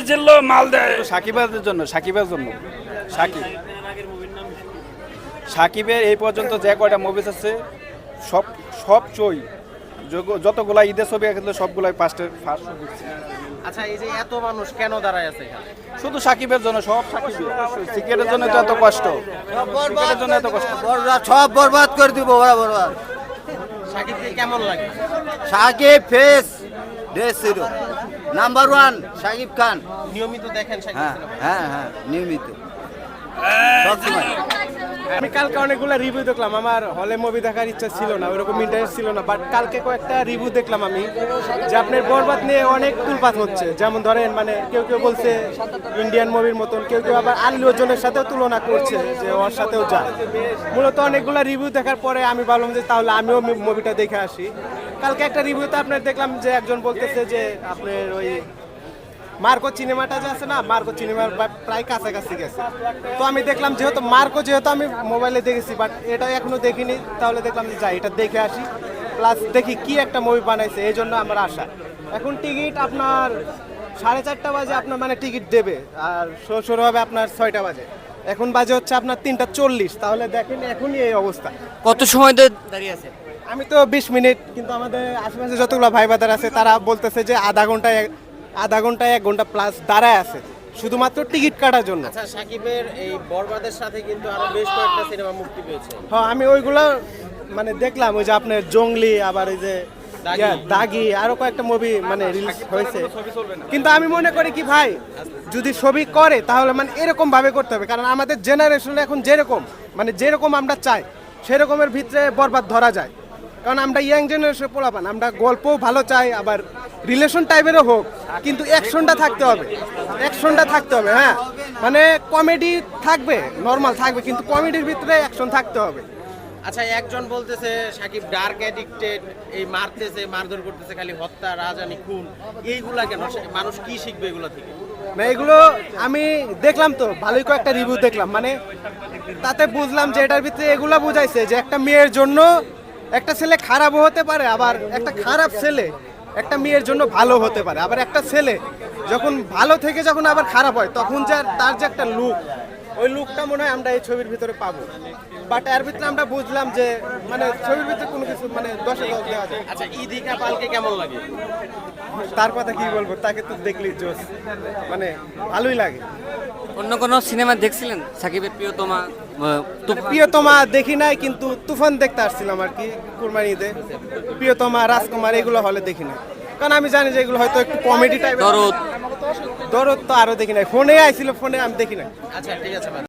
জিল্লো মাল দেয়। সাকিবের জন্য সাকিবের এই পর্যন্ত যে কয়টা মুভিস আছে সব চই যতগুলা ঈদের ছবি কিন্তু সবগুলাই ফার্স্ট আচ্ছা, এই যে এত মানুষ কেন দাঁড়ায় আছে এখানে? শুধু সাকিবের জন্য, সব সাকিবের সিক্রেটের জন্য তো এত কষ্ট, সিক্রেটের জন্য এত কষ্ট, সব বরবাদ করে দিব, বরবাদ। সাকিবকে কেমন লাগে? সাকিব ফেস ড্রেস হিরো নাম্বার 1 সাকিব খান। নিয়মিত দেখেন সাকিব হ্যাঁ সিনেমা? হ্যাঁ হ্যাঁ নিয়মিত সবসময়। আমি কালকে অনেকগুলো রিভিউ দেখলাম, আমার হলে মুভি দেখার ইচ্ছা ছিল না, ওইরকম ইন্টারেস্ট ছিল না, বাট কালকে কয়েকটা রিভিউ দেখলাম আমি যে আপনার বরবাদ নিয়ে অনেক তুলপাত হচ্ছে। যেমন ধরেন মানে কেউ কেউ বলছে ইন্ডিয়ান মুভির মতন, কেউ কেউ আবার আল্লু অর্জুনের সাথেও তুলনা করছে যে ওর সাথেও যায়। মূলত অনেকগুলো রিভিউ দেখার পরে আমি ভাবলাম যে তাহলে আমিও মুভিটা দেখে আসি। কালকে একটা রিভিউতে আপনার দেখলাম যে একজন বলতেছে যে আপনার ওই মার্কো সিনেমাটা যে আছে না, মার্কো সিনেমার প্রায় কাছাকাছি গেছে। তো আমি দেখলাম যেহেতু আমি মোবাইলে দেখেছি, বাট এটা এখনো দেখিনি, তাহলে দেখলাম যে যাই এটা দেখে আসি, প্লাস দেখি কি একটা মুভি বানাইছে, এই জন্য আমার আশা। এখন টিকিট আপনার 4:30 বাজে আপনার মানে টিকিট দেবে, আর শো শুরু হবে আপনার 6টা বাজে। এখন বাজে হচ্ছে আপনার 3:40, তাহলে দেখেন এখনই এই অবস্থা। কত সময় ধরে দাঁড়িয়ে আছে? আমি তো 20 মিনিট, কিন্তু আমাদের আশেপাশে যতগুলো ভাই বাদার আছে তারা বলতেছে যে আধা ঘন্টা 1 ঘন্টা প্লাস দাঁড়ায় আছে শুধুমাত্র টিকিট কাটার জন্য। আচ্ছা, সাকিবের এই বরবাদের সাথে কিন্তু আরো বেশ কয়েকটা সিনেমা মুক্তি পেয়েছে। হ্যাঁ, আমি ওইগুলো মানে দেখলাম, ওই যে আপনার জঙ্গলি, আবার ওই যে দাগি, আরো কয়েকটা মুভি মানে রিলিজ হয়েছে। কিন্তু আমি মনে করি কি ভাই, যদি ছবি করে তাহলে মানে এরকম ভাবে করতে হবে, কারণ আমাদের জেনারেশনে এখন যেরকম আমরা চাই সেরকমের ভিতরে বরবাদ ধরা যায়। কারণ আমরা ইয়াং জেনারেশন পোলাপান, আমরা গল্পও ভালো চাই, আবার রিলেশন টাইপেরও হোক, কিন্তু অ্যাকশনটা থাকতে হবে। হ্যাঁ, মানে কমেডি থাকবে, নর্মাল থাকবে, কিন্তু কমেডির ভিতরে অ্যাকশন থাকতে হবে। আচ্ছা, একজন বলতেছে সাকিব ডার্ক অ্যাডিক্টেড, এই মারতেছে, মারধর করতেছে, খালি হত্যা, রাজধানী, খুন, এইগুলা কেন? মানুষ কি শিখবে এগুলো থেকে? না, এগুলো আমি দেখলাম তো ভালোই কয়েকটা রিভিউ দেখলাম, মানে তাতে বুঝলাম যে এটার ভিতরে এগুলা বুঝাইছে যে একটা মেয়ের জন্য একটা ছেলে খারাপও হতে পারে, আবার একটা খারাপ ছেলে একটা মেয়ের জন্য ভালো হতে পারে, আবার একটা ছেলে যখন ভালো থেকে যখন আবার খারাপ হয় তখন যে তার যে একটা লুক, ওই লুকটা মনে হয় আমরা এই ছবির ভিতরে পাবো। বাট এর ভিতরে আমরা বুঝলাম যে মানে ছবির ভিতরে কোনো কিছু মানে 10-এ 10 দেওয়া যায়। আচ্ছা, ইদিকা পালকে কেমন লাগে? তার কথা কি বলবো, তাকে তো দেখলি জোস, মানে ভালোই লাগে। অন্য কোনো সিনেমা দেখছিলেন সাকিবের প্রিয়তমা? প্রিয়তমা দেখি নাই, কিন্তু তুফান দেখতে আসছিলাম আর কি কুরবানি ঈদে। প্রিয়তমা, রাজকুমার এগুলো হলে দেখি নাই, কারণ আমি জানি যে এগুলো হয়তো একটু কমেডি টাইপ। দরদ তো আরো দেখি নাই, ফোনে আইছিল, ফোনে আমি দেখি নাই। আচ্ছা, ঠিক আছে।